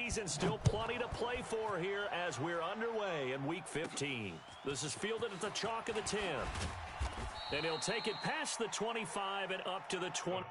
season, still plenty to play for here as we're underway in Week 15. This is fielded at the chalk of the 10. And he'll take it past the 25 and up to the 20.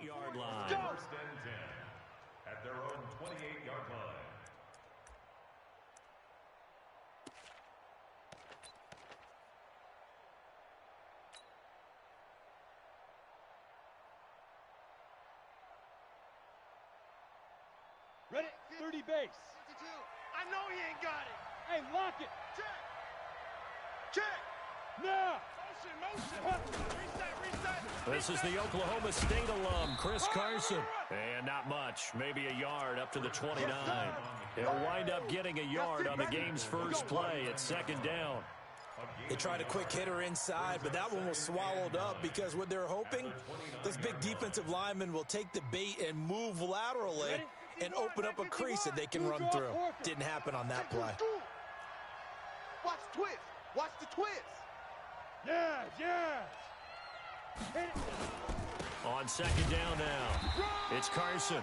Yard line. First and 10 at their own 28-yard line. Ready? 30 base. 52. I know he ain't got it. Hey, lock it. Check. Check. Now. Motion. Reset. This is the Oklahoma State alum, Chris Carson. And not much, maybe a yard up to the 29. He'll wind up getting a yard on the game's first play at second down. They tried a quick hitter inside, but that one was swallowed up because what they're hoping, those big defensive linemen will take the bait and move laterally and open up a crease that they can run through. Didn't happen on that play. Watch the twist. Watch the twist. Yeah. On second down now, it's Carson.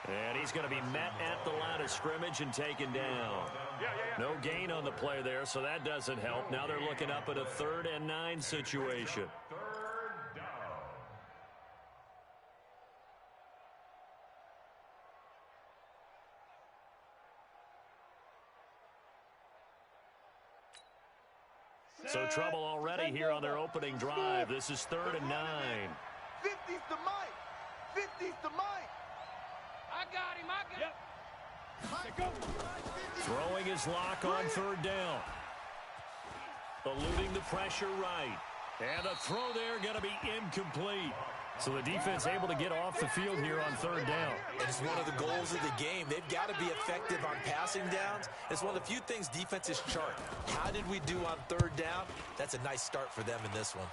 And he's going to be met at the line of scrimmage and taken down. No gain on the play there, so that doesn't help. Now they're looking up at a 3rd and 9 situation. Third down. So trouble already here on their opening drive. This is 3rd and 9. 50's the mic. 50's the mic. I got him. Go. Throwing his lock on 3rd down. Eluding the pressure right. And the throw there going to be incomplete. So the defense able to get off the field here on 3rd down. It's one of the goals of the game. They've got to be effective on passing downs. It's one of the few things defenses chart. How did we do on 3rd down? That's a nice start for them in this one.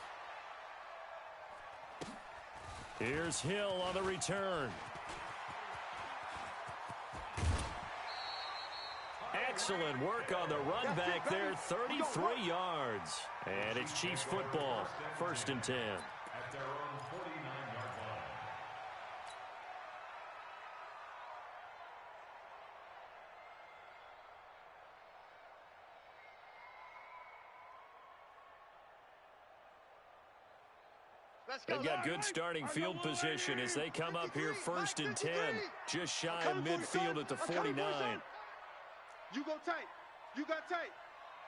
Here's Hill on the return. Excellent work on the run back there, 33 yards. And it's Chiefs football, 1st and 10. At their own 49-yard line. They've got good starting field position as they come up here 1st and 10, just shy of midfield at the 49. You go tight. You got tight.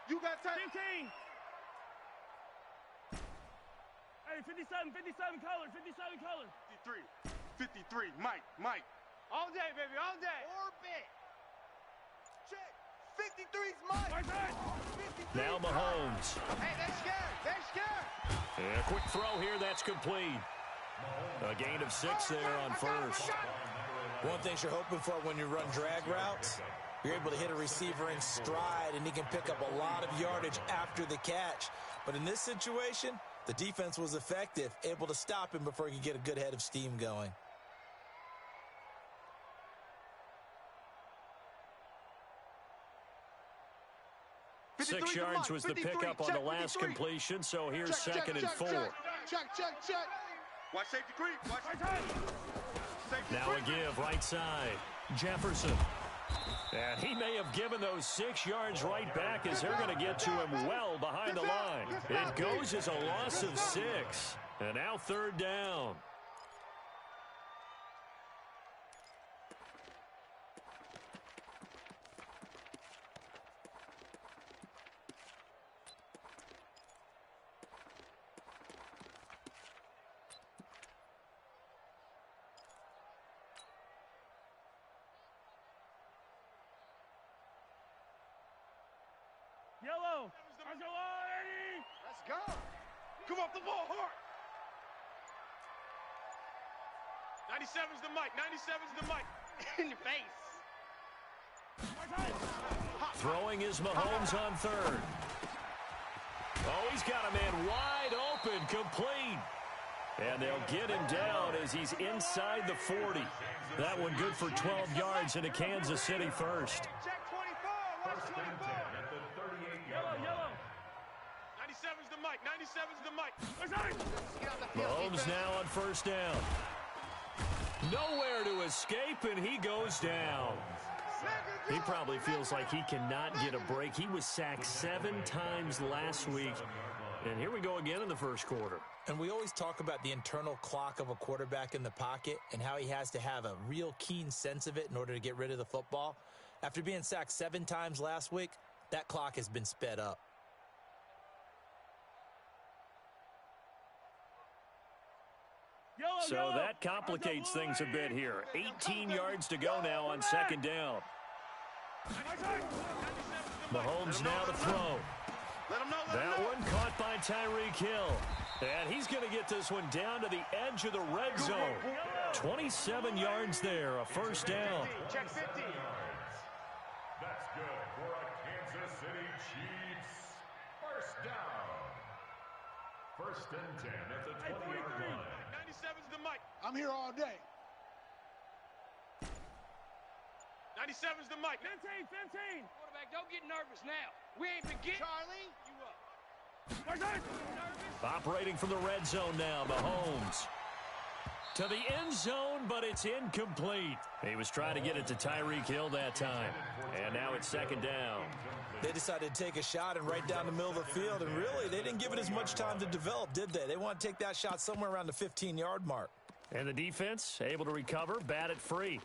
You got tight. 15. Hey, 57 color. 53. Mike. All day, baby, all day. Orbit. Check. 53's Mike. 53. Now Mahomes. Hey, they're scared. And a quick throw here, that's complete. A gain of 6 there on 1st. One thing you're hoping for when you run drag routes, you're able to hit a receiver in stride, and he can pick up a lot of yardage after the catch. But in this situation, the defense was effective, able to stop him before he could get a good head of steam going. Six yards was the pickup on the last completion, so here's 2nd and 4. Check. Watch safety creep. Now a give right side. Jefferson. And he may have given those 6 yards right back as they're going to get to him well behind the line. It goes as a loss of 6. And now 3rd down. Yellow. Let's go, Eddie. Let's go. Come off the ball hard. 97's the mic. 97's the mic. In your face. Throwing is Mahomes on third. Oh, he's got a man wide open, complete. And they'll get him down as he's inside the 40. That one good for 12 yards into Kansas City first. Check 24. Watch 24. At the 38-yard line. Yellow. 97's the mic. 97's the mic. Mahomes now on first down. Nowhere to escape, and he goes down. He probably feels like he cannot get a break. He was sacked 7 times last week. And here we go again in the first quarter. And we always talk about the internal clock of a quarterback in the pocket and how he has to have a real keen sense of it in order to get rid of the football. After being sacked 7 times last week, that clock has been sped up. So that complicates things a bit here. 18 yards to go now on second down. Mahomes now to throw. That one caught by Tyreek Hill. And he's going to get this one down to the edge of the red zone. 27 yards there, a first down. Check 50. That's good for a Kansas City Chiefs first down. First and 10 at the 20-yard line. 97's the mic. I'm here all day. 97's the mic. 15. Quarterback, don't get nervous now. We ain't begin. Charlie, you up. Operating from the red zone now, Mahomes. To the end zone, but it's incomplete. He was trying to get it to Tyreek Hill that time. And now it's second down. They decided to take a shot and right down the middle of the field, and really, they didn't give it as much time to develop, did they? They want to take that shot somewhere around the 15-yard mark. And the defense able to recover, bat it free.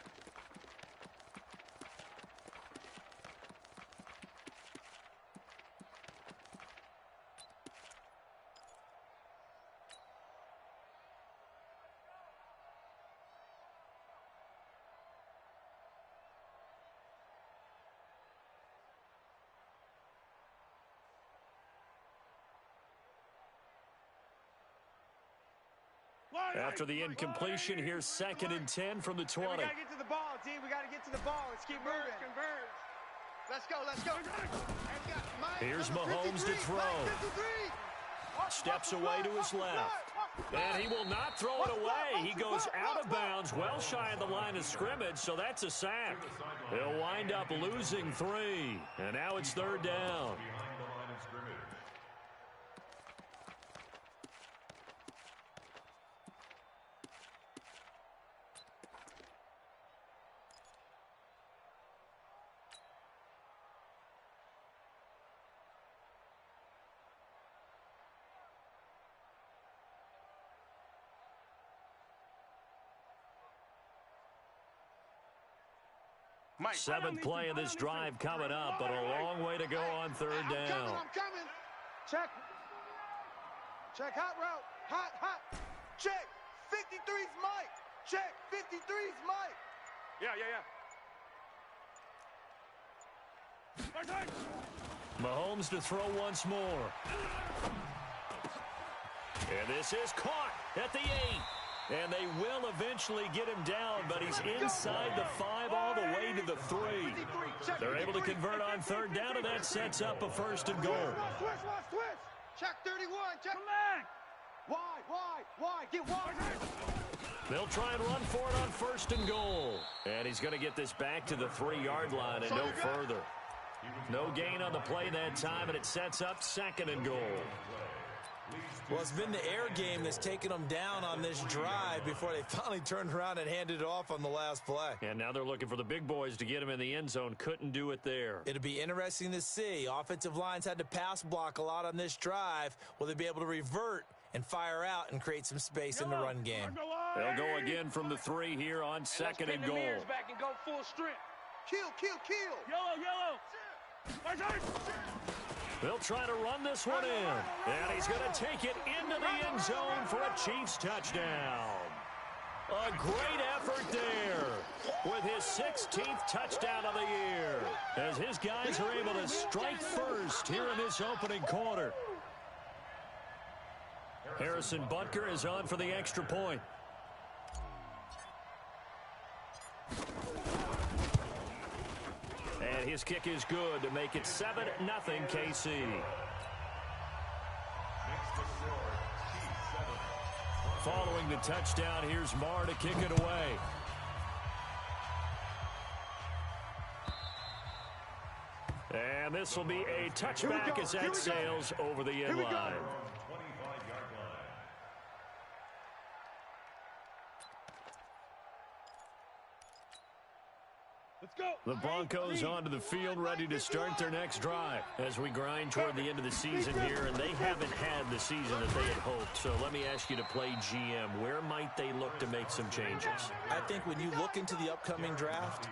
After the incompletion, here's second and 10 from the 20. We got to get to the ball, D. We got to get to the ball. Let's keep moving. Converge. Let's go. Let's go. Here's Mahomes to throw. Steps away to his left. And he will not throw it away. He goes out of bounds, well shy of the line of scrimmage, so that's a sack. He'll wind up losing 3. And now it's third down. Behind the line of scrimmage. Mike. 7th play of this drive coming up, but a long way to go on third down. I'm coming. Check. Check hot route. Hot. Check. 53's Mike. Check. 53's Mike. Yeah. Mahomes to throw once more. And this is caught at the 8. And they will eventually get him down, but he's inside the 5 all the way to the 3. They're able to convert on third down, and that sets up a first and goal. Switch. Check 31. Check. Come back. Wide. Get wide. They'll try and run for it on first and goal. And he's going to get this back to the 3-yard line and no further. No gain on the play that time, and it sets up second and goal. Well, it's been the air game that's taken them down on this drive before they finally turned around and handed it off on the last play. And now they're looking for the big boys to get him in the end zone. Couldn't do it there. It'll be interesting to see. Offensive lines had to pass block a lot on this drive. Will they be able to revert and fire out and create some space in the run game? They'll go again from the 3 here on second and goal. Back and go full strength. Kill. Yellow. They'll try to run this one in. And he's going to take it into the end zone for a Chiefs touchdown. A great effort there with his 16th touchdown of the year as his guys are able to strike first here in this opening quarter. Harrison Butker is on for the extra point. And his kick is good to make it 7-0 KC. Following the touchdown, here's Marr to kick it away. And this will be a touchback as that sails over the end line. The Broncos onto the field, ready to start their next drive as we grind toward the end of the season here, and they haven't had the season that they had hoped. So let me ask you to play GM. Where might they look to make some changes? I think when you look into the upcoming draft,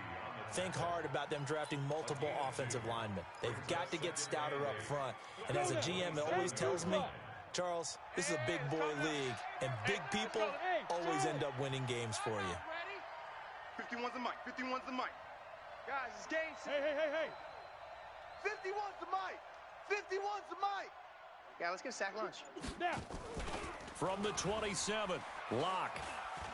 think hard about them drafting multiple offensive linemen. They've got to get stouter up front. And as a GM, it always tells me, Charles, this is a big boy league, and big people always end up winning games for you. 51's the mic. 51's the mic. Guys, it's game. Hey. 51's the mic. 51's the mic. Yeah, let's get a sack lunch. Now. From the 27, Locke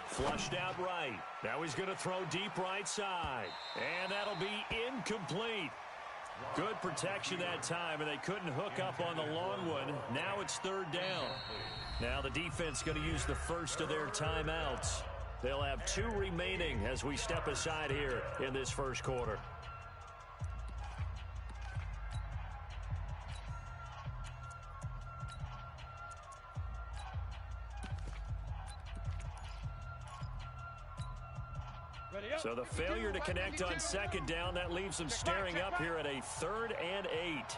flushed out right. Now he's going to throw deep right side. And that'll be incomplete. Good protection that time, and they couldn't hook up on the long one. Now it's third down. Now the defense going to use the first of their timeouts. They'll have 2 remaining as we step aside here in this first quarter. So the failure to connect on second down, that leaves them staring up here at a 3rd and 8.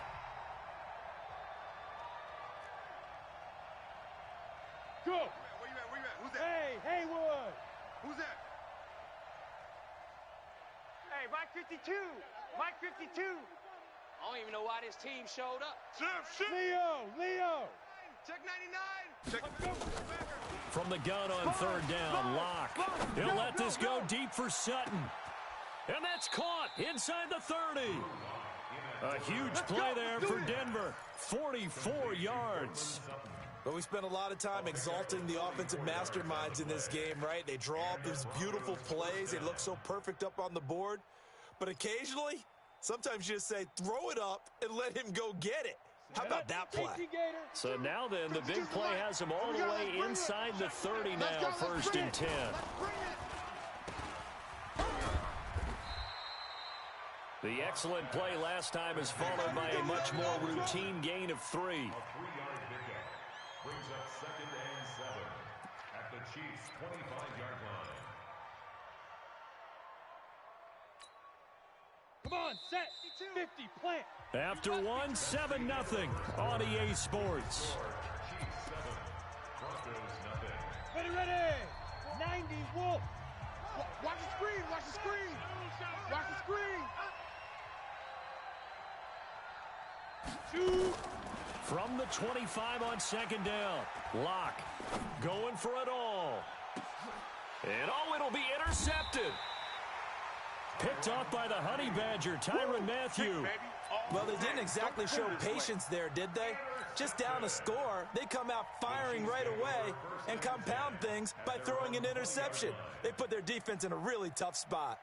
Go. Where you at? Who's that? Hey, Haywood. Who's that? Hey, Mike 52. Mike 52. I don't even know why this team showed up. Leo. Check 99. Check. From the gun on third down, Locke. He'll let this go deep for Sutton. And that's caught inside the 30. A huge play there for Denver. 44 yards. But we spent a lot of time exalting the offensive masterminds in this game, right? They draw up these beautiful plays. They look so perfect up on the board. But occasionally, sometimes you just say, throw it up and let him go get it. How about that play? So now then, the big play has him all the way inside the 30 now, 1st and 10. The excellent play last time is followed by a much more routine gain of 3. Brings up 2nd and 7 at the Chiefs' 25-yard line. Come on, set. 50, plant. After 1, 7-0 on EA Sports. Chiefs 7, Broncos 0. Ready. 90, Wolf. Watch the screen. Watch the screen. Watch the screen. 2. From the 25 on second down, Locke going for it all. And it'll be intercepted. Picked off by the Honey Badger, Tyrann Mathieu. Well, they didn't exactly show patience there, did they? Just down a score, they come out firing right away and compound things by throwing an interception. They put their defense in a really tough spot.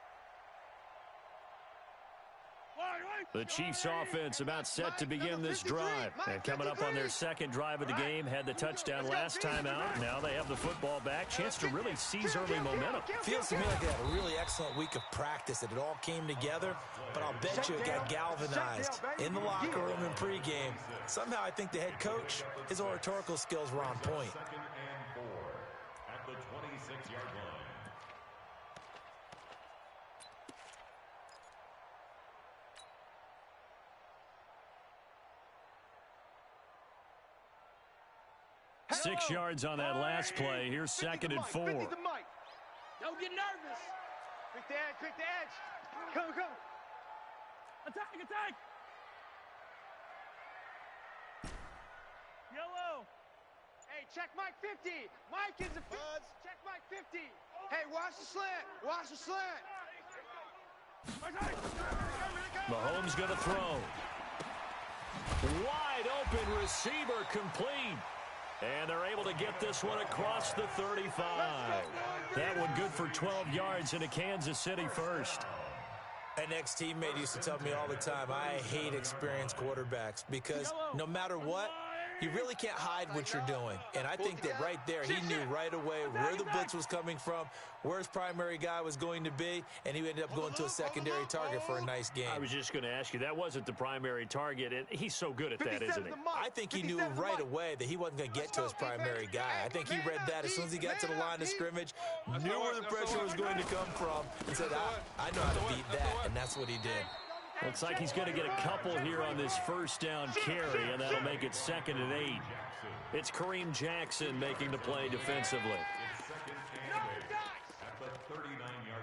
The Chiefs offense about set to begin this drive. And coming up on their second drive of the game, had the touchdown last time out. Now they have the football back. Chance to really seize early momentum. Feels to me like they had a really excellent week of practice, that it all came together. But I'll bet you it got galvanized in the locker room in pregame. Somehow I think the head coach, his oratorical skills were on point. 2nd and 4 at the 26-yard line. Hello. 6 yards on that last play. Here's 2nd and 4. Don't get nervous. Quick the edge. Come. Yellow. Hey, Hey, check Mike 50. Mike is a check Mike 50. Hey, watch the slant. Watch the slant. Mahomes going to throw. Wide open receiver complete. And they're able to get this one across the 35. That one good for 12 yards into Kansas City first. An ex-teammate used to tell me all the time, I hate experienced quarterbacks because no matter what, you really can't hide what you're doing. And I think that right there, he knew right away where the blitz was coming from, where his primary guy was going to be, and he ended up going to a secondary target for a nice game. I was just going to ask you, that wasn't the primary target, and he's so good at that, isn't he? I think he knew right away that he wasn't going to get to his primary guy. I think he read that as soon as he got to the line of scrimmage, knew where the pressure was going to come from, and said, I know how to beat that, and that's what he did. Looks like he's going to get a couple here on this first down carry, and that'll make it 2nd and 8. It's Kareem Jackson making the play defensively. At the 39-yard line.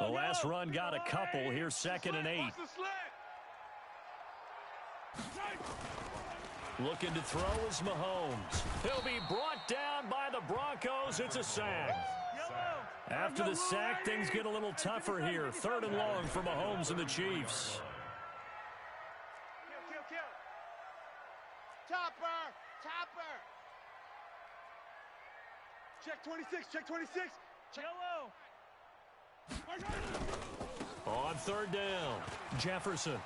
The last run got a couple. Here's 2nd and 8. Looking to throw is Mahomes. He'll be brought down by the Broncos. It's a sack. After the sack, things get a little tougher here. 3rd and long for Mahomes and the Chiefs. Kill. Topper. Check 26, check 26. Yellow. On 3rd down, Jefferson.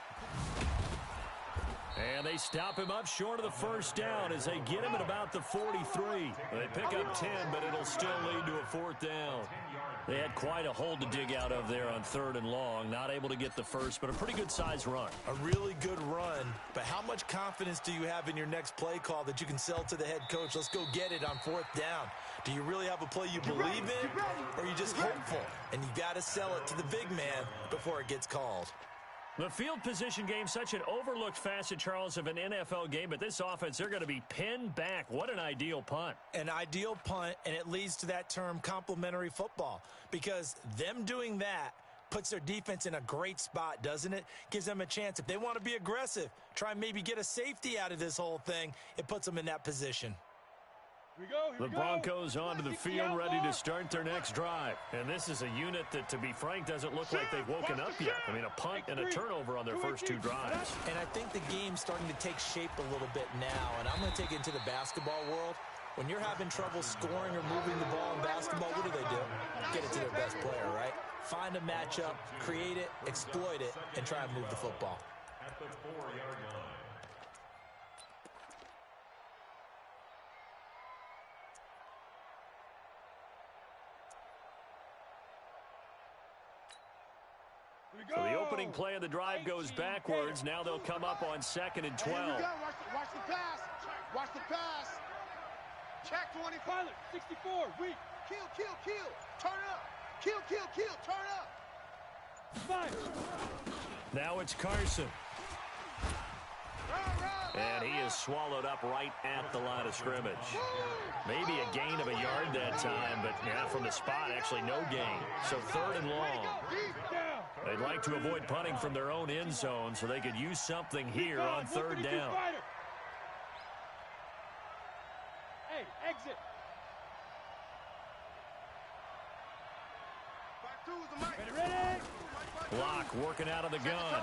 And they stop him up short of the first down as they get him at about the 43. They pick up 10, but it'll still lead to a 4th down. They had quite a hole to dig out of there on 3rd and long. Not able to get the first, but a pretty good size run. A really good run, but how much confidence do you have in your next play call that you can sell to the head coach? Let's go get it on 4th down. Do you really have a play you believe in, or are you just hopeful? And you got to sell it to the big man before it gets called. The field position game, such an overlooked facet, Charles, of an NFL game, but this offense, they're going to be pinned back. What an ideal punt. An ideal punt, and it leads to that term complementary football, because them doing that puts their defense in a great spot, doesn't it? Gives them a chance. If they want to be aggressive, try and maybe get a safety out of this whole thing, it puts them in that position. The Broncos onto the field, ready to start their next drive. And this is a unit that, to be frank, doesn't look like they've woken up yet. I mean, a punt and a turnover on their first 2 drives. And I think the game's starting to take shape a little bit now, and I'm going to take it into the basketball world. When you're having trouble scoring or moving the ball in basketball, what do? Get it to their best player, right? Find a matchup, create it, exploit it, and try and move the football. At the 4-yard line. So the opening play of the drive goes backwards. Now they'll come up on 2nd and 12. Here we go. Watch the pass. Watch the pass. Check 20. Pilot, 64, weak. Kill. Turn up. Kill. Turn up. Fire. Now it's Carson. And he is swallowed up right at the line of scrimmage. Maybe a gain of a yard that time, but from the spot, actually no gain. So 3rd and long. They'd like to avoid punting from their own end zone so they could use something here on 3rd down. Hey, exit. Ready. Block working out of the gun.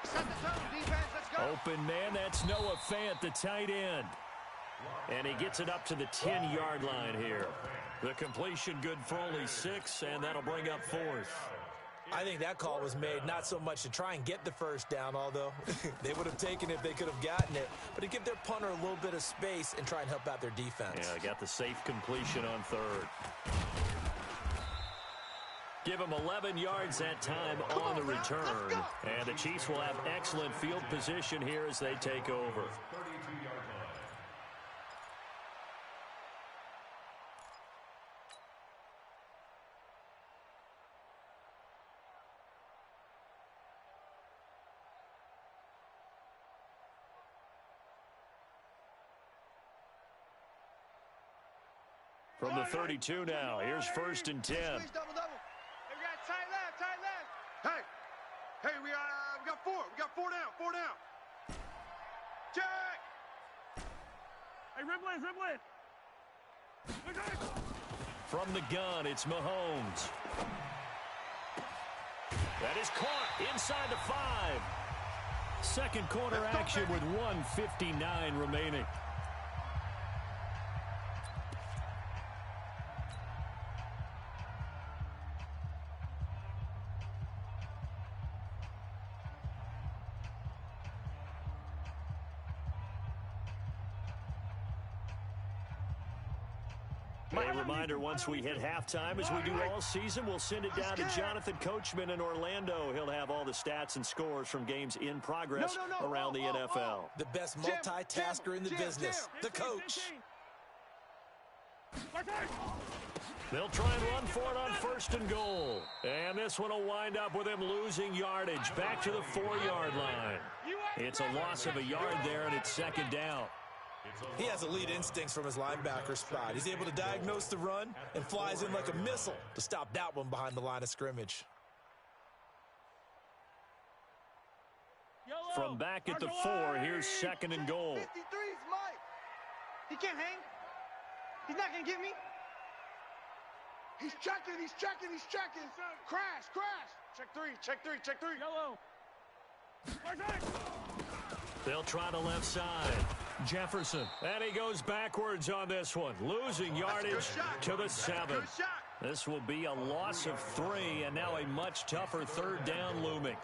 Set the tone, defense. Let's go. Open man, that's Noah Fant, the tight end. And he gets it up to the 10-yard line here. The completion good for only 6, and that'll bring up 4th. I think that call was made not so much to try and get the first down, although they would have taken it if they could have gotten it, but to give their punter a little bit of space and try and help out their defense. Yeah, got the safe completion on 3rd. Give them 11 yards that time on the return. And the Chiefs will have excellent field position here as they take over. 32-yard line. From the 32 now, here's 1st and 10. Switch, double. Hey, we got tight left. Hey, we got 4. We got 4 down. Check. Hey, Riblin. From the gun, it's Mahomes. That is caught inside the 5. Second quarter action with 1:59 remaining. A reminder, once we hit halftime, as we do all season, we'll send it down to Jonathan Coachman in Orlando. He'll have all the stats and scores from games in progress around the NFL. The best multitasker in the business, the coach. They'll try and run for it on 1st and goal. And this one will wind up with him losing yardage back to the 4-yard line. It's a loss of a yard there, and it's 2nd down. He has elite instincts from his linebacker spot. He's able to diagnose the run and flies in like a missile to stop that one behind the line of scrimmage. From back at the 4, here's 2nd and goal. 53's Mike. He can't hang. He's not going to get me. He's checking. Crash. Check three. Yellow. They'll try the left side. Jefferson. And he goes backwards on this one, losing yardage to the 7. Good shot. This will be a loss of 3, and now a much tougher 3rd down looming.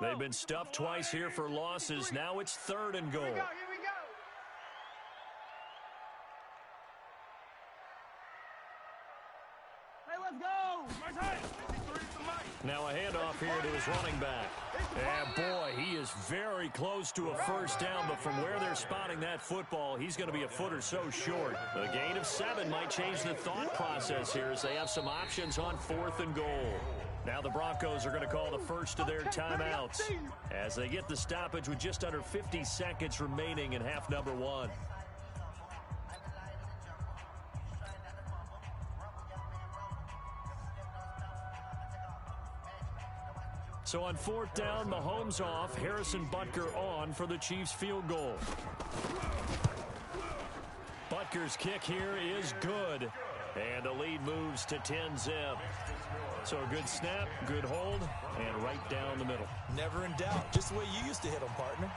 They've been stuffed twice here for losses. Now it's 3rd and goal. Here we go. Hey, let's go. Now a handoff here to his running back. And boy, he is very close to a 1st down, but from where they're spotting that football, he's going to be a foot or so short. A gain of 7 might change the thought process here as they have some options on 4th and goal. Now the Broncos are going to call the first of their timeouts as they get the stoppage with just under 50 seconds remaining in half number 1. So on 4th down, Mahomes off, Harrison Butker on for the Chiefs field goal. Butker's kick here is good, and the lead moves to 10-zip. So a good snap, good hold, and right down the middle. Never in doubt, just the way you used to hit them, partner.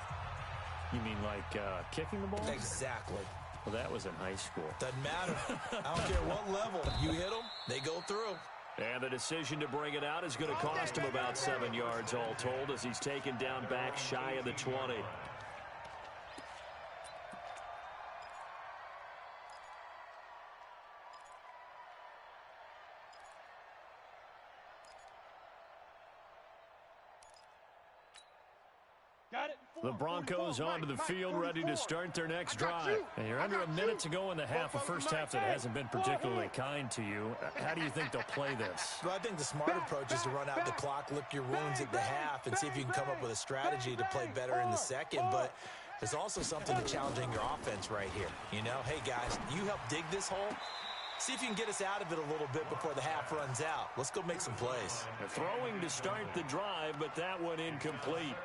You mean like kicking the ball? Exactly. Well, that was in high school. Doesn't matter. I don't care what level. You hit them, they go through. And the decision to bring it out is going to cost him about 7 yards all told as he's taken down back shy of the 20. The Broncos onto the field, ready to start their next drive. And you're under a minute to go in the half, a first half that hasn't been particularly kind to you. How do you think they'll play this? Well, I think the smart approach is to run out the clock, lick your wounds at the half, and see if you can come up with a strategy to play better in the second. But there's also something to challenging your offense right here. You know, hey, guys, you help dig this hole. See if you can get us out of it a little bit before the half runs out. Let's go make some plays. Throwing to start the drive, but that one incomplete.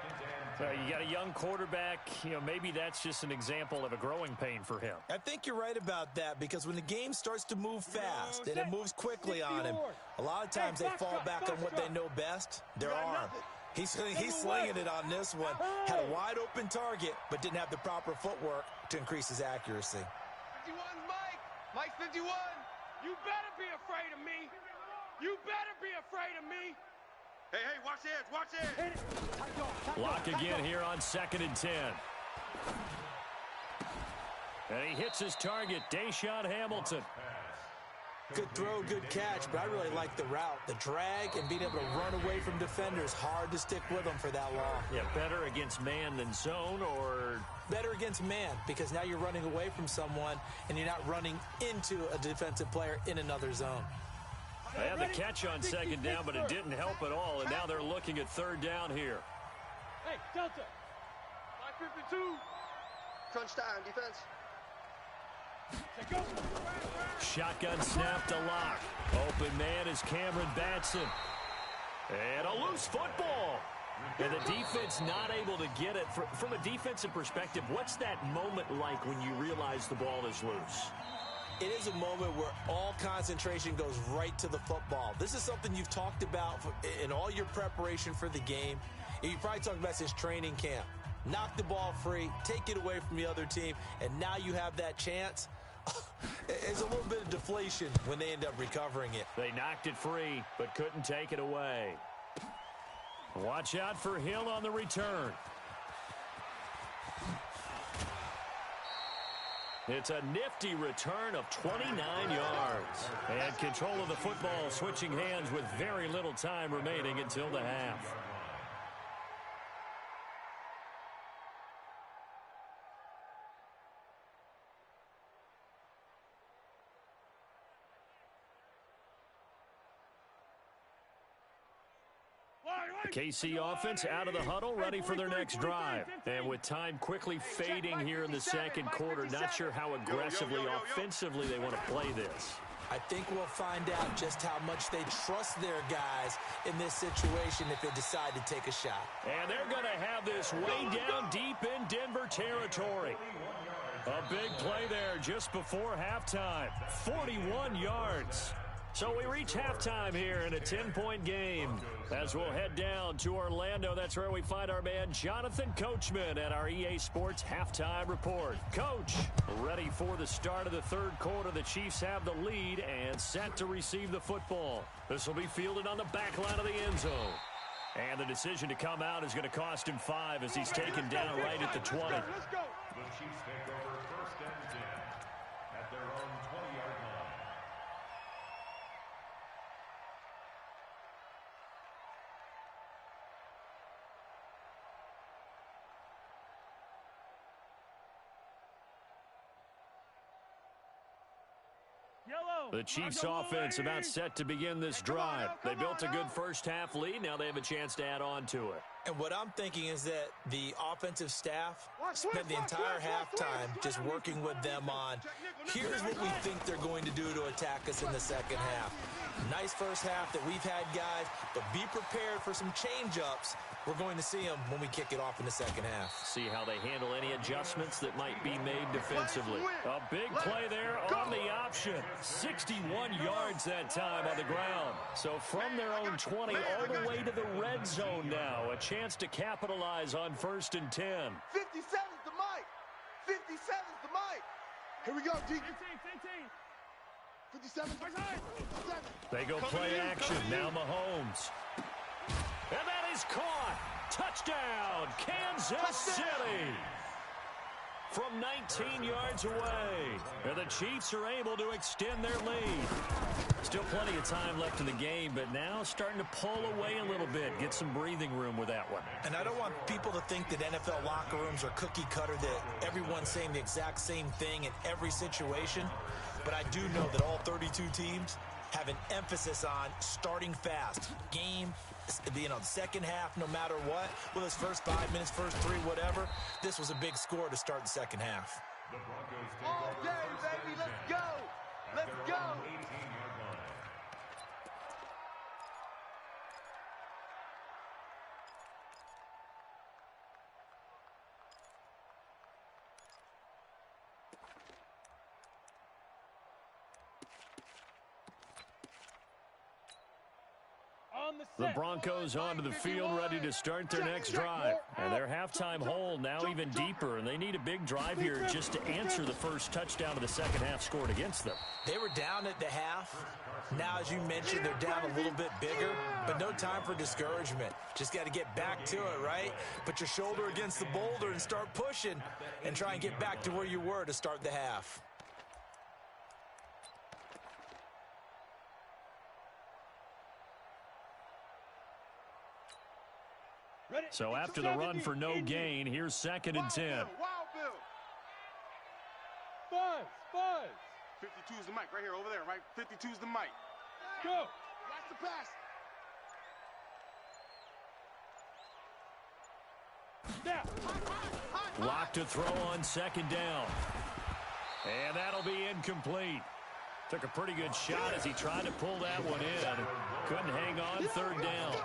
You got a young quarterback, maybe that's just an example of a growing pain for him. I think you're right about that because when the game starts to move fast and it moves quickly on him, a lot of times they fall back on what they know best, their arm. He's slinging it on this one. Had a wide open target, but didn't have the proper footwork to increase his accuracy. 51's Mike. Mike's 51. You better be afraid of me. You better be afraid of me. Hey, watch the edge, watch the edge. Lock again here on 2nd and 10. And he hits his target, Deshaun Hamilton. Good throw, good catch, but I really like the route. The drag and being able to run away from defenders, hard to stick with them for that long. Yeah, better against man than zone, or? Better against man, because now you're running away from someone and you're not running into a defensive player in another zone. They had the catch on second down, but it didn't help at all, and now they're looking at third down here. Hey, Delta. 552. Crunch time, defense. Shotgun snap to lock. Open man is Cameron Batson. And a loose football. And the defense not able to get it. From a defensive perspective, what's that moment like when you realize the ball is loose? It is a moment where all concentration goes right to the football. This is something you've talked about in all your preparation for the game. You probably talked about since training camp. Knock the ball free, take it away from the other team, and now you have that chance. It's a little bit of deflation when they end up recovering it. They knocked it free, but couldn't take it away. Watch out for Hill on the return. It's a nifty return of 29 yards. And control of the football switching hands with very little time remaining until the half. KC offense out of the huddle, ready for their next drive. And with time quickly fading here in the second quarter, not sure how aggressively, offensively they want to play this. I think we'll find out just how much they trust their guys in this situation if they decide to take a shot. And they're going to have this way down deep in Denver territory. A big play there just before halftime. 41 yards. So we reach halftime here in a 10-point game. As we'll head down to Orlando, that's where we find our man Jonathan Coachman at our EA Sports Halftime Report. Coach, ready for the start of the third quarter. The Chiefs have the lead and set to receive the football. This will be fielded on the back line of the end zone. And the decision to come out is going to cost him 5 as he's taken down right at the 20. The Chiefs take over first and 10 at their own 20-yard line. The Chiefs offense about set to begin this drive. They built a good first half lead. Now they have a chance to add on to it. And what I'm thinking is that the offensive staff spent the entire halftime just working with them on, here's what we think they're going to do to attack us in the second half. Nice first half that we've had, guys, but be prepared for some change-ups. We're going to see them when we kick it off in the second half. See how they handle any adjustments that might be made defensively. A big play there on the option. 61 yards that time on the ground. So from their own 20 all the way to the red zone now. A chance to capitalize on first and 10. 57's the mic. 57's the mic. Here we go, D. 57. They go play action. Now Mahomes. And that is caught. Touchdown, Kansas City. From 19 yards away. And the Chiefs are able to extend their lead. Still plenty of time left in the game, but now starting to pull away a little bit. Get some breathing room with that one. And I don't want people to think that NFL locker rooms are cookie cutter, that everyone's saying the exact same thing in every situation. But I do know that all 32 teams have an emphasis on starting fast. Game, the second half, no matter what. Well, this first 5 minutes, first 3, whatever. This was a big score to start the second half. The Broncos take All over day, first baby. and Let's 10 go. at Let's their go. own 18-yard line. The Broncos onto the field, ready to start their next drive. And their halftime hole now even deeper, and they need a big drive here just to answer the first touchdown of the second half scored against them. They were down at the half. Now, as you mentioned, they're down a little bit bigger, but no time for discouragement. Just got to get back to it, right? Put your shoulder against the boulder and start pushing and try and get back to where you were to start the half. So after the run for no gain, here's 2nd and 10. Wild Bill. Buzz. 52's the mic right here, over there, right? 52's the mic. Go. Watch the pass. Now. Lock to throw on 2nd down. And that'll be incomplete. Took a pretty good shot as he tried to pull that one in. Couldn't hang on 3rd down.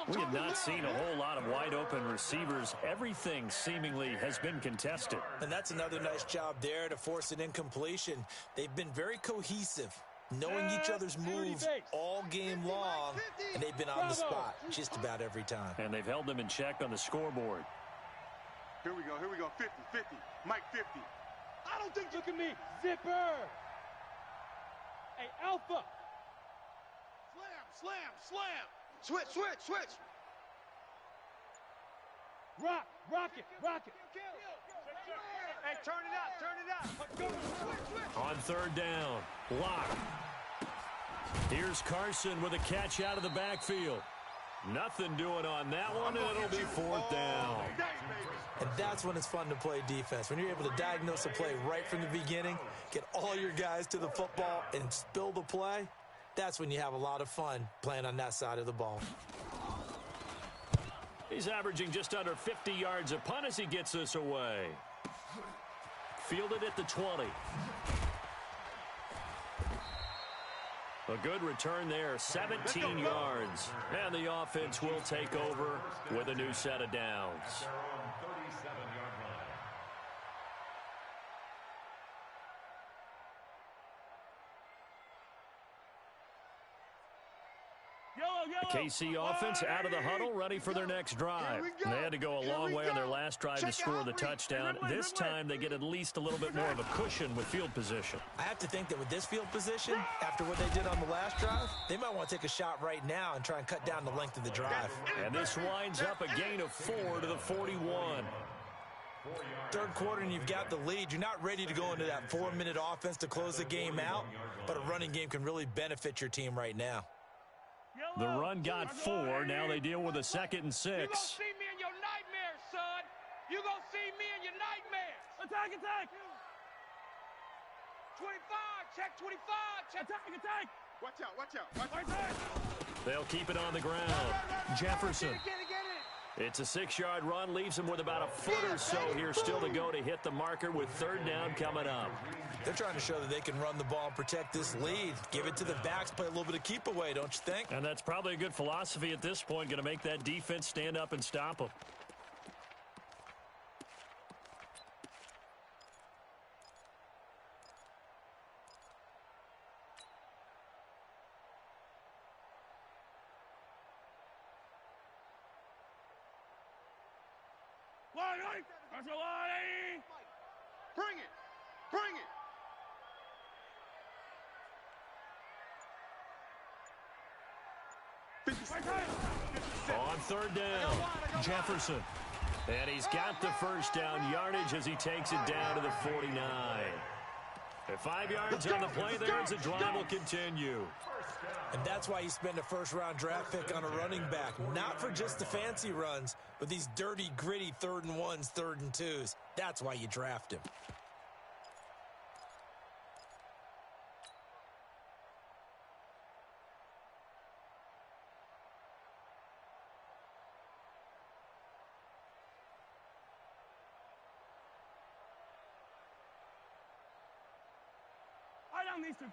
We have not seen a whole lot of wide-open receivers. Everything seemingly has been contested. And that's another nice job there to force an incompletion. They've been very cohesive, knowing each other's moves all game long, and they've been on the spot just about every time. And they've held them in check on the scoreboard. Here we go. 50. Mike 50. I don't think. Look at me. Zipper. Hey, Alpha. Slam. Switch. Rock it. Hey, turn it up. On 3rd down, Lock. Here's Carson with a catch out of the backfield. Nothing doing on that one, and it'll be 4th down. And that's when it's fun to play defense. When you're able to diagnose a play right from the beginning, get all your guys to the football, and spill the play, that's when you have a lot of fun playing on that side of the ball. He's averaging just under 50 yards a punt as he gets this away. Fielded at the 20. A good return there, 17 yards. And the offense will take over with a new set of downs. The KC offense out of the huddle, ready for their next drive. They had to go a long way on their last drive to score the touchdown. This time they get at least a little bit more of a cushion with field position. I have to think that with this field position, after what they did on the last drive, they might want to take a shot right now and try and cut down the length of the drive. And this winds up a gain of 4 to the 41. 3rd quarter and you've got the lead. You're not ready to go into that 4-minute offense to close the game out, but a running game can really benefit your team right now. The run got 4. Now they deal with a 2nd and 6. You gonna see me in your nightmares, son. You gonna see me in your nightmares. Attack. 25, check 25, check. Attack. Watch out. They'll keep it on the ground. Jefferson. Get it. It's a 6-yard run, leaves him with about a foot or so here still to go to hit the marker with 3rd down coming up. They're trying to show that they can run the ball and protect this lead. Give it to the backs, play a little bit of keep away, don't you think? And that's probably a good philosophy at this point, going to make that defense stand up and stop them. Bring it. On 3rd down, Jefferson. And he's got the 1st down yardage as he takes it down to the 49. At 5 yards on the play there as the drive will continue. And that's why you spend a 1st-round draft pick on a running back. Not for just the fancy runs, but these dirty, gritty 3rd and 1s, 3rd and 2s. That's why you draft him.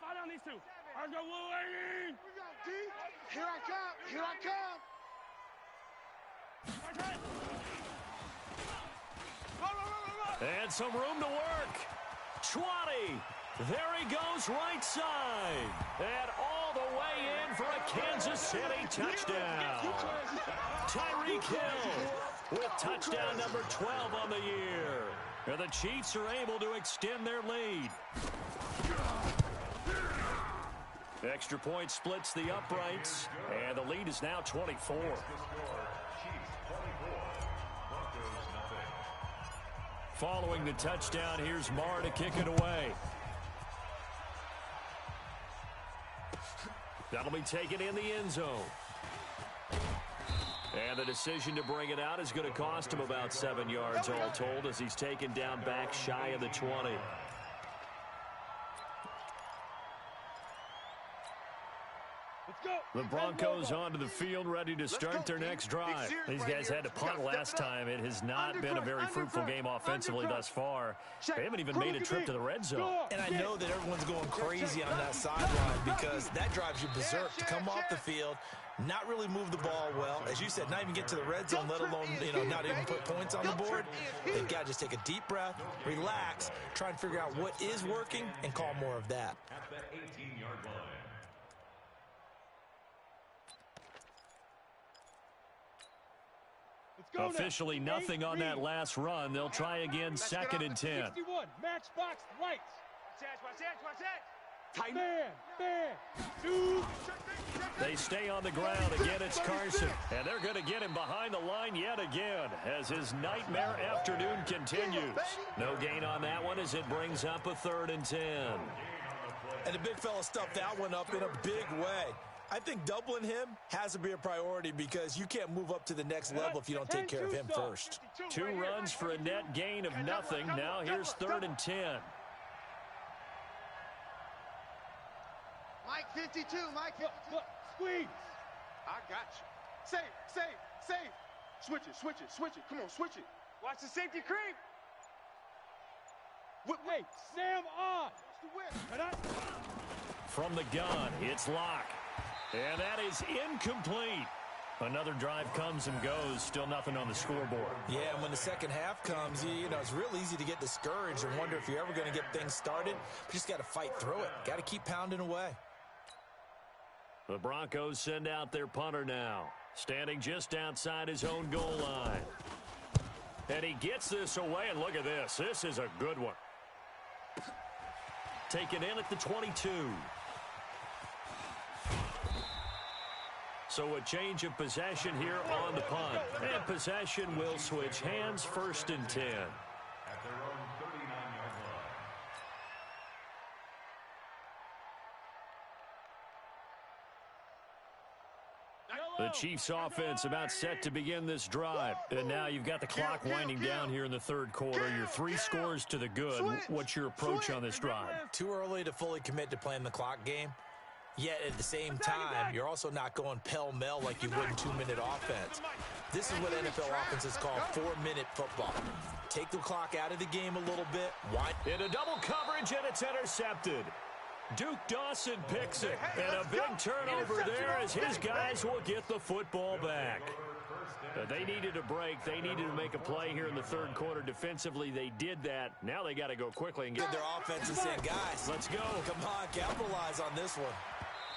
Fight down these two. Let's go, Louie. Here I come. And some room to work. 20. There he goes right side. And all the way in for a Kansas City touchdown. Tyreek Hill with touchdown number 12 on the year. And the Chiefs are able to extend their lead. Extra point splits the uprights, and the lead is now 24. Following the touchdown, here's Marr to kick it away. That'll be taken in the end zone. And the decision to bring it out is going to cost him about 7 yards all told as he's taken down back shy of the 20. The Broncos onto the field, ready to start their next drive. These guys had to punt last time. It has not been a very fruitful game offensively thus far. They haven't even made a trip to the red zone. And I know that everyone's going crazy on that sideline because that drives you berserk to come off the field, not really move the ball well. As you said, not even get to the red zone, let alone, not even put points on the board. They've got to just take a deep breath, relax, try and figure out what is working, and call more of that. At the 18-yard line. Officially nothing on that last run. They'll try again, 2nd and 10. 61, matchbox lights. Watch that. Man. They stay on the ground. Again, it's Carson. And they're going to get him behind the line yet again as his nightmare afternoon continues. No gain on that one as it brings up a 3rd and 10. And the big fella stuffed that one up in a big way. I think doubling him has to be a priority because you can't move up to the next level if you don't take care of him first. 2 runs for a net gain of nothing. Now here's 3rd and 10. Mike 52, Mike 52. Squeeze. I got you. Safe. Switch it. Come on, switch it. Watch the safety creep. Hey, Sam on. From the gun, it's Locke. And that is incomplete. Another drive comes and goes. Still nothing on the scoreboard. Yeah, and when the second half comes, it's real easy to get discouraged and wonder if you're ever going to get things started. You just got to fight through it. Got to keep pounding away. The Broncos send out their punter now, standing just outside his own goal line. And he gets this away, and look at this. This is a good one. Taken in at the 22. So a change of possession here on the punt. And possession will switch hands, 1st and 10. At their own 39-yard The line. Chiefs offense about set to begin this drive. And now you've got the clock winding down here in the 3rd quarter. You're 3 scores to the good. What's your approach on this drive? Too early to fully commit to playing the clock game. Yet at the same time, you're also not going pell-mell like you would in 2-minute offense. This is what NFL offenses call 4-minute football. Take the clock out of the game a little bit. Into double coverage, and it's intercepted. Duke Dawson picks it, and a big turnover there as his guys will get the football back. They needed a break. They needed to make a play here in the 3rd quarter. Defensively, they did that. Now they got to go quickly and get their offense and say, guys, let's go. Come on, capitalize on this one.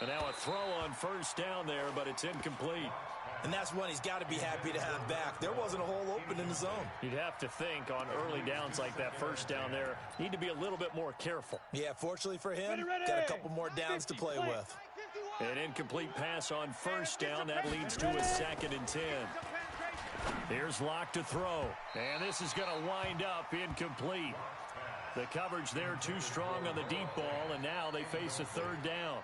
And now a throw on 1st down there, but it's incomplete. And that's one he's got to be happy to have back. There wasn't a hole open in the zone. You'd have to think on early downs like that 1st down there, need to be a little bit more careful. Yeah, fortunately for him, got a couple more downs to play with. An incomplete pass on 1st down. That leads to a 2nd and 10. Here's Locke to throw. And this is going to wind up incomplete. The coverage there too strong on the deep ball, and now they face a 3rd down.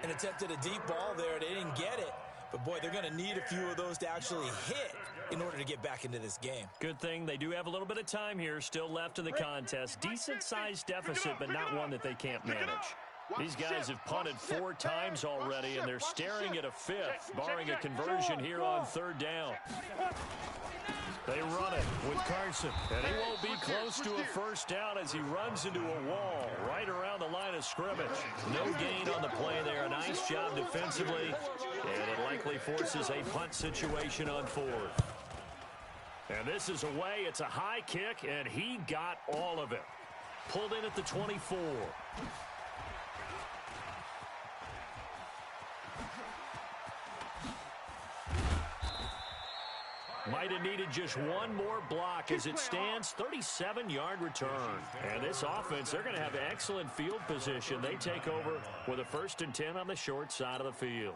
And attempted a deep ball there. They didn't get it. But, boy, they're going to need a few of those to actually hit in order to get back into this game. Good thing they do have a little bit of time here still left in the contest. Decent-sized deficit, but not one that they can't manage. These guys have punted 4 times already, and they're staring at a 5th, barring a conversion here on 3rd down. They run it with Carson, and he won't be close to a 1st down as he runs into a wall right around the line of scrimmage. No gain on the play there. A nice job defensively, and it likely forces a punt situation on 4th. And this is away. It's a high kick, and he got all of it. Pulled in at the 24. Might have needed just one more block as it stands. 37-yard return. And this offense, they're going to have excellent field position. They take over with a 1st and 10 on the short side of the field.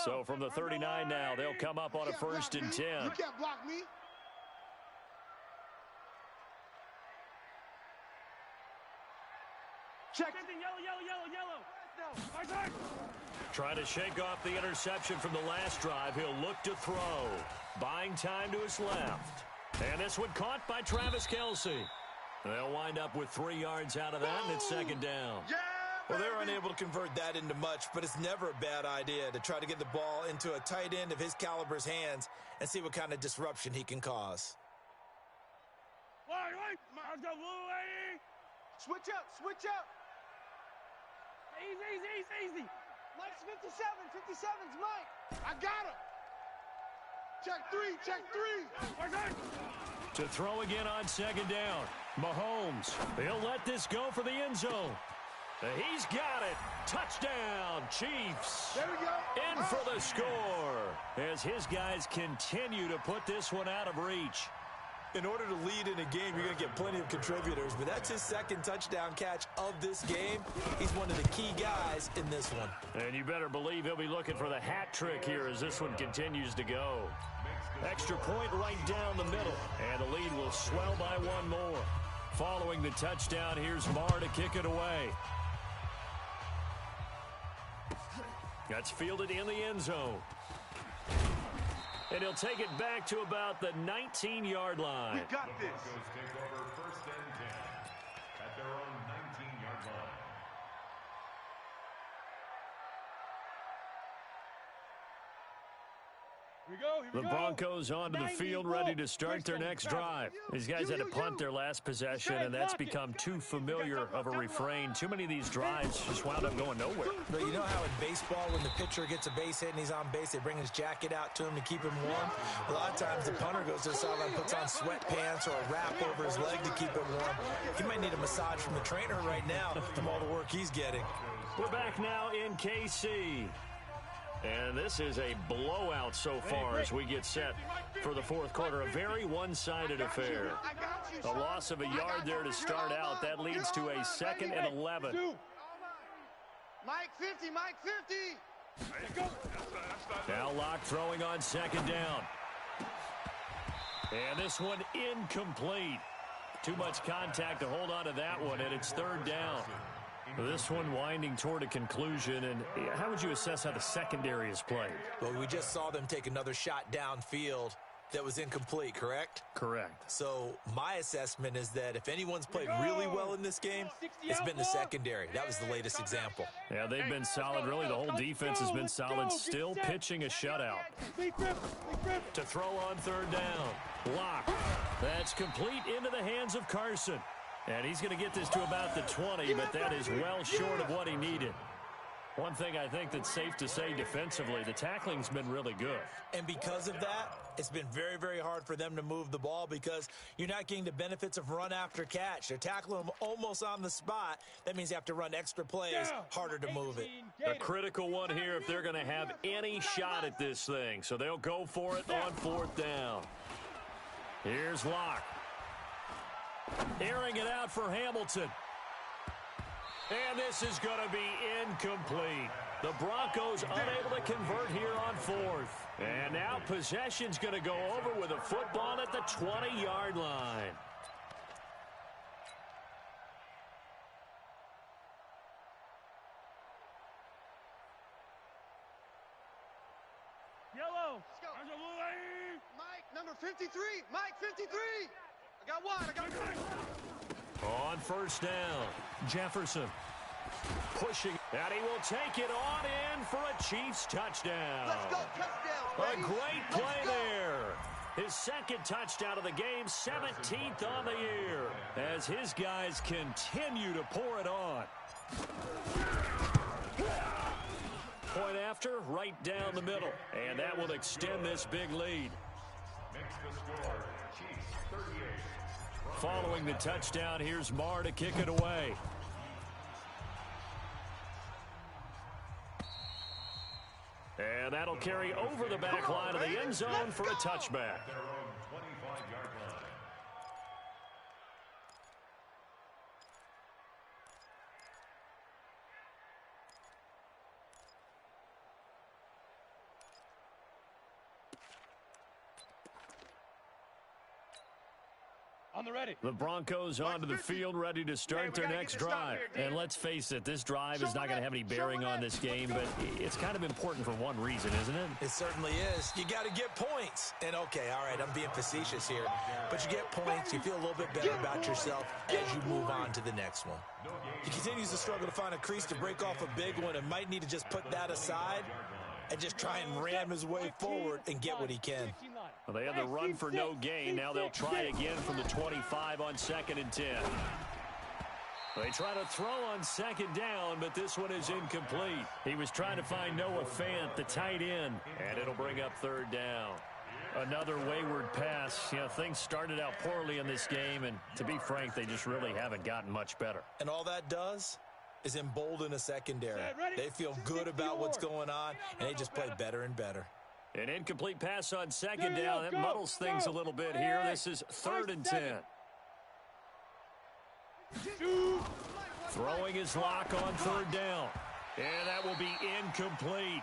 So from the 39 now, they'll come up on a 1st and 10. You can't block me. Trying to shake off the interception from the last drive. He'll look to throw. Buying time to his left. And this one caught by Travis Kelce. They'll wind up with 3 yards out of that, and it's second down. Yeah, Well, they were unable to convert that into much, but it's never a bad idea to try to get the ball into a tight end of his caliber's hands and see what kind of disruption he can cause. Switch up, switch up. Easy. Mike's 57, 57's Mike. I got him. Check three. To throw again on second down. Mahomes, he'll let this go for the end zone. He's got it. Touchdown, Chiefs. There we go. In for the score as his guys continue to put this one out of reach. In order to lead in a game, you're going to get plenty of contributors, but that's his second touchdown catch of this game. He's one of the key guys in this one. And you better believe he'll be looking for the hat trick here as this one continues to go. Extra point right down the middle, and the lead will swell by 1 more. Following the touchdown, here's Marr to kick it away. That's fielded in the end zone. And he'll take it back to about the 19-yard line. We got this. Broncos take over first and 10 at their own 19-yard line. Here we go. The Broncos onto the field, ready to start their next drive. These guys had to punt their last possession, and that's become too familiar of a refrain. Too many of these drives just wound up going nowhere. But you know how in baseball, when the pitcher gets a base hit and he's on base, they bring his jacket out to him to keep him warm? A lot of times the punter goes to the sideline, puts on sweatpants or a wrap over his leg to keep it warm. He might need a massage from the trainer right now from all the work he's getting. We're back now in KC. And this is a blowout so far as we get set for the fourth quarter. A very one-sided affair. A loss of a yard there to start out. That leads to a 2nd and 11. Mike 50, Mike 50. Now Locke throwing on second down. And this one incomplete. Too much contact to hold on to that one, and it's 3rd down. This one winding toward a conclusion, and how would you assess how the secondary is played? Well, we just saw them take another shot downfield that was incomplete, correct? Correct. So my assessment is that if anyone's played really well in this game, it's been the secondary. That was the latest example. Yeah, they've been solid. Really, the whole defense has been solid. Still pitching a shutout. To throw on 3rd down. Locke. That's complete into the hands of Carson. And he's going to get this to about the 20, but that is well short of what he needed. One thing I think that's safe to say defensively, the tackling's been really good. And because of that, it's been very, very hard for them to move the ball because you're not getting the benefits of run after catch. They're tackling them almost on the spot. That means you have to run extra plays, harder to move it. A critical one here if they're going to have any shot at this thing. So they'll go for it on 4th down. Here's Locke. Airing it out for Hamilton. And this is going to be incomplete. The Broncos unable to convert here on 4th. And now possession's going to go over with a football at the 20-yard line. Yellow. Mike, number 53. Mike 53. I got one. On 1st down, Jefferson pushing, and he will take it on in for a Chiefs touchdown. Let's go, touchdown, A baby. great play there. His 2nd touchdown of the game, 17th on the year, as his guys continue to pour it on. Point after, right down the middle, and that will extend this big lead. Makes the score, Chiefs 38. Following the touchdown, here's Marr to kick it away. And that'll carry over the back line of the end zone for a touchback. Their own 25-yard line. On the ready. The Broncos onto the field, ready to start their next drive. And let's face it, this drive is not going to have any bearing on this game, but it's kind of important for one reason, isn't it? It certainly is. You got to get points. And, okay, all right, I'm being facetious here. But you get points, you feel a little bit better about yourself as you move on to the next one. He continues to struggle to find a crease to break off a big one and might need to just put that aside and just try and ram his way forward and get what he can. Well, they had the run for no gain. Now they'll try again from the 25 on 2nd and 10. They try to throw on 2nd down, but this one is incomplete. He was trying to find Noah Fant, the tight end, and it'll bring up 3rd down. Another wayward pass. You know, things started out poorly in this game, and to be frank, they just really haven't gotten much better. And all that does is embolden a secondary. They feel good about what's going on, and they just play better and better. An incomplete pass on 2nd down. That muddles things a little bit here. This is 3rd and 10. Throwing his lock on 3rd down. And that will be incomplete.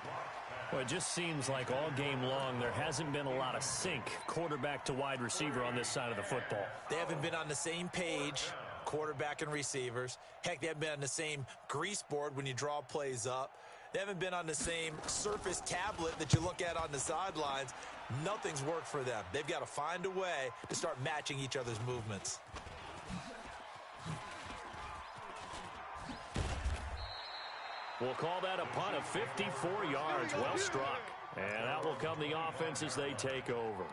Well, it just seems like all game long there hasn't been a lot of sync quarterback to wide receiver on this side of the football. They haven't been on the same page, quarterback and receivers. Heck, they haven't been on the same grease board when you draw plays up. They haven't been on the same Surface tablet that you look at on the sidelines. Nothing's worked for them. They've got to find a way to start matching each other's movements. We'll call that a punt of 54 yards. Well struck. And that will come the offense as they take over.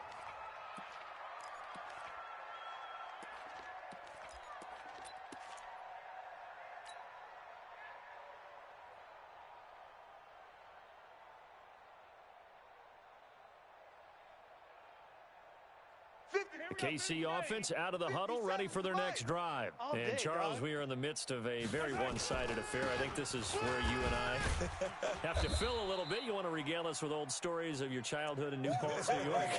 The KC offense out of the huddle, ready for their next drive. And, Charles, we are in the midst of a very one-sided affair. I think this is where you and I have to fill a little bit. You want to regale us with old stories of your childhood in New Paltz, New York?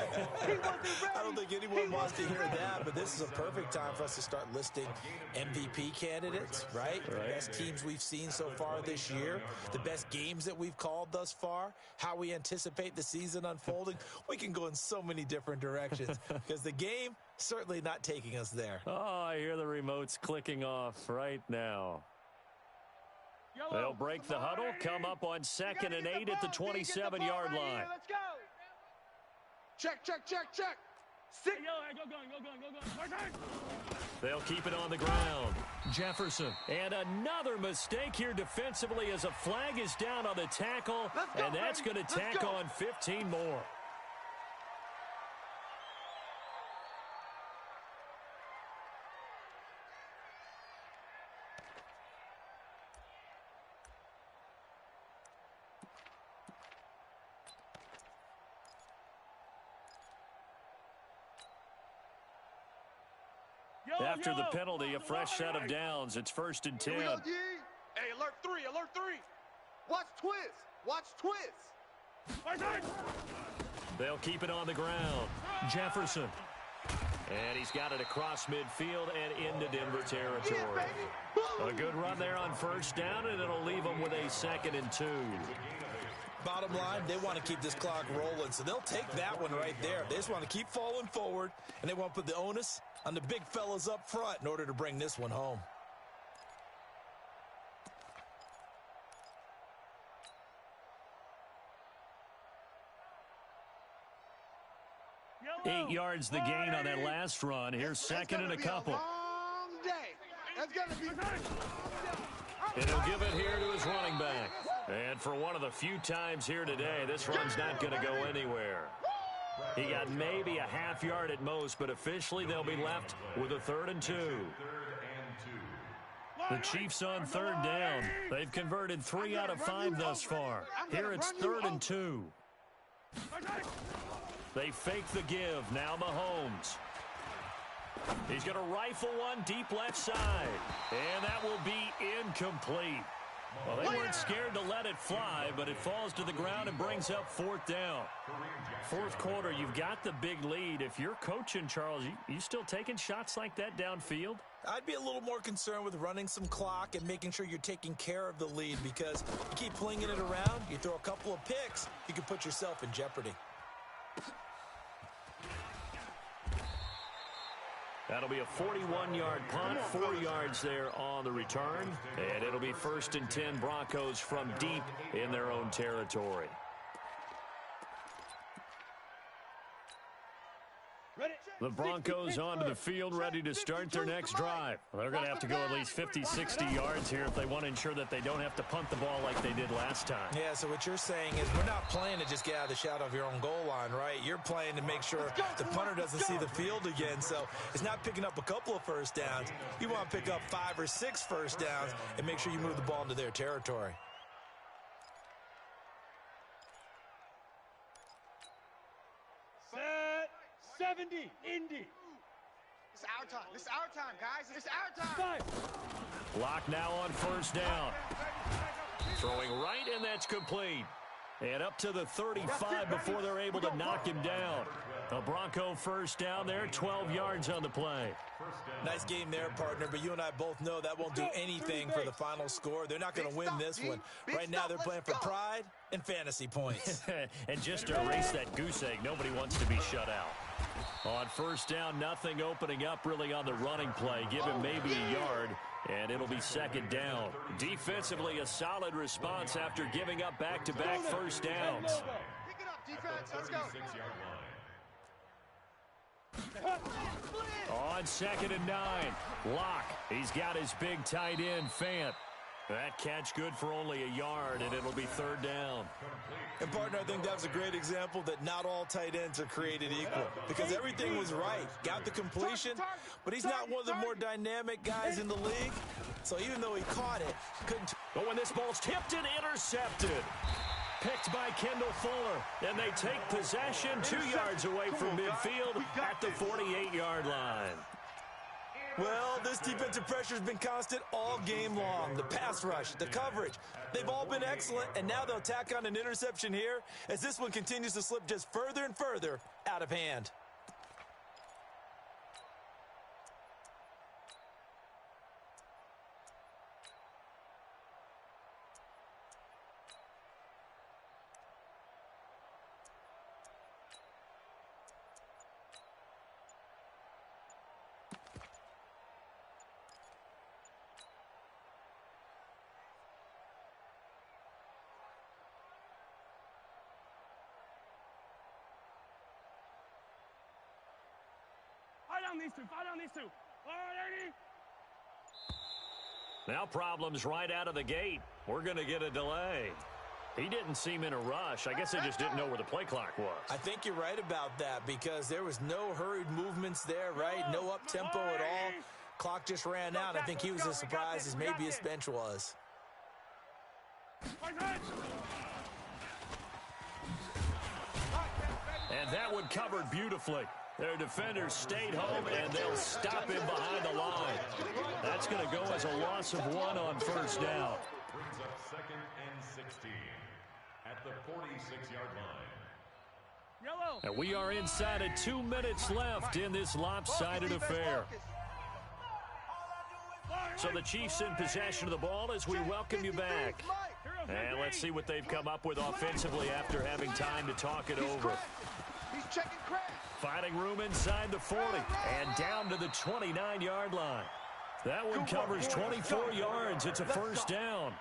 I don't think anyone wants to hear that, but this is a perfect time for us to start listing MVP candidates, right? The best teams we've seen so far this year, the best games that we've called thus far, how we anticipate the season unfolding. We can go in so many different directions because the game certainly not taking us there. Oh, I hear the remotes clicking off right now. They'll break the huddle, come up on 2nd and 8 at the 27-yard line. Let's go. Check. Sit. Go. They'll keep it on the ground. Jefferson. And another mistake here defensively as a flag is down on the tackle. And that's going to tack on 15 more. After the penalty, a fresh set of downs. It's 1st and 10. Hey, alert 3. Watch twist. They'll keep it on the ground. Jefferson. And he's got it across midfield and into Denver territory. A good run there on 1st down, and it'll leave them with a 2nd and 2. Bottom line, they want to keep this clock rolling, so they'll take that one right there. They just want to keep falling forward, and they want to put the onus on the big fellas up front in order to bring this one home. Yellow. 8 yards the gain on that last run. Here's 2nd and a couple. That's gonna be And he'll give it here to his running back. And for one of the few times here today, this run's not going to go anywhere. He got maybe a half yard at most, but officially they'll be left with a 3rd and 2. The Chiefs on 3rd down. They've converted 3 out of 5 thus far. Here it's 3rd and 2. They fake the give. Now Mahomes. He's going to rifle one deep left side. And that will be incomplete. Well, they weren't scared to let it fly, but it falls to the ground and brings up 4th down. 4th quarter, you've got the big lead. If you're coaching, Charles, you still taking shots like that downfield? I'd be a little more concerned with running some clock and making sure you're taking care of the lead, because you keep flinging it around, you throw a couple of picks, you can put yourself in jeopardy. That'll be a 41-yard punt, 4 yards there on the return, and it'll be 1st and 10 Broncos from deep in their own territory. The Broncos onto the field, ready to start their next drive. They're going to have to go at least 50, 60 yards here if they want to ensure that they don't have to punt the ball like they did last time. Yeah, so what you're saying is we're not playing to just get out of the shadow of your own goal line, right? You're playing to make sure the punter doesn't see the field again. So it's not picking up a couple of first downs. You want to pick up 5 or 6 first downs and make sure you move the ball into their territory. Set 70, Indy. It's our time. This is our time, guys. It's our time. Block now on 1st down. Throwing right, and that's complete. And up to the 35 before they're able to knock him down. A Bronco 1st down there, 12 yards on the play. Nice game there, partner, but you and I both know that won't do anything for the final score. They're not going to win this one. Right now they're playing for pride and fantasy points. And just to erase that goose egg, nobody wants to be shut out. On 1st down, nothing opening up really on the running play. Give him maybe a yard, and it'll be 2nd down. Defensively, a solid response after giving up back-to-back first downs. Pick it up, defense. Let's go. On 2nd and 9, Locke. He's got his big tight end, Fant. That catch good for only a yard, and it'll be 3rd down. And, partner, I think that was a great example that not all tight ends are created equal because everything was right. Got the completion, but he's not one of the more dynamic guys in the league. So even though he caught it, couldn't. But when this ball's tipped and intercepted, picked by Kendall Fuller, and they take possession 2 yards away from midfield at the 48-yard line. Well, this defensive pressure has been constant all game long. The pass rush, the coverage, they've all been excellent, and now they'll tack on an interception here as this one continues to slip just further and further out of hand. Fight on these two. All right, Eddie. Now problems right out of the gate. We're going to get a delay. He didn't seem in a rush. I guess they just didn't know where the play clock was. I think you're right about that because there was no hurried movements there, right? No up-tempo at all. Clock just ran out. I think he was as surprised as maybe his bench was. And that one covered beautifully. Their defenders stayed home, and they'll stop him behind the line. That's going to go as a loss of 1 on 1st down. Brings up 2nd and 16 at the 46-yard line. And we are inside of 2 minutes left in this lopsided affair. So the Chiefs in possession of the ball as we welcome you back. And let's see what they've come up with offensively after having time to talk it over. He's checking crack. Finding room inside the 40 and down to the 29-yard line. That one covers 24 yards. It's a 1st down.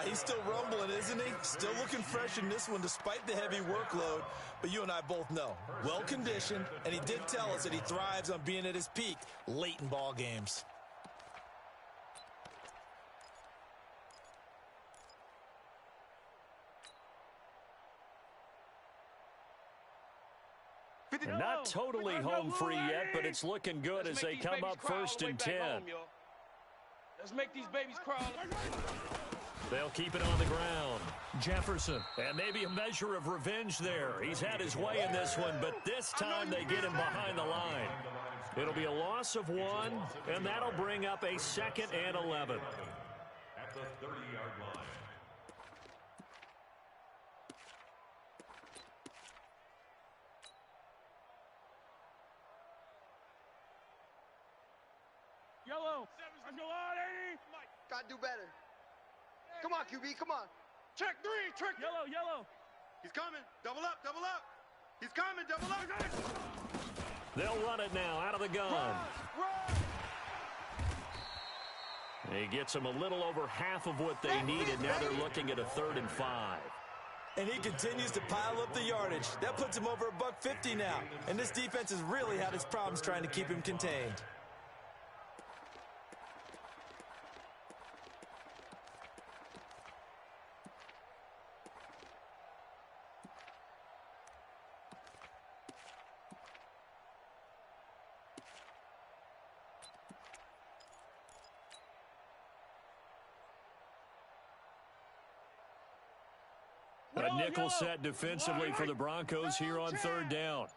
He's still rumbling, isn't he? Still looking fresh in this one despite the heavy workload. But you and I both know, well-conditioned, and he did tell us that he thrives on being at his peak late in ball games. Not totally home free yet, but it's looking good as they come up 1st and 10. Let's make these babies crawl. They'll keep it on the ground. Jefferson, and maybe a measure of revenge there. He's had his way in this one, but this time they get him behind the line. It'll be a loss of 1, and that'll bring up a 2nd and 11. At the 30-yard line. Yellow. Let's go on, Eddie. Gotta do better. Come on, QB, come on. Check 3, trick. Yellow. He's coming. Double up, double up. He's coming, double up. They'll run it now out of the gun. He gets them a little over half of what they needed. Now they're looking at a 3rd and 5. And he continues to pile up the yardage. That puts him over $150 now. And this defense has really had its problems trying to keep him contained. A nickel set defensively for the Broncos here on 3rd down.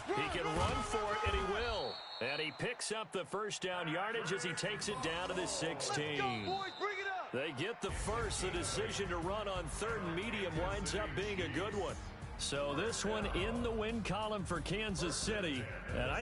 He can run for it, and he will. And he picks up the 1st down yardage as he takes it down to the 16. They get the first. The decision to run on 3rd and medium winds up being a good one. So this one in the win column for Kansas City. And I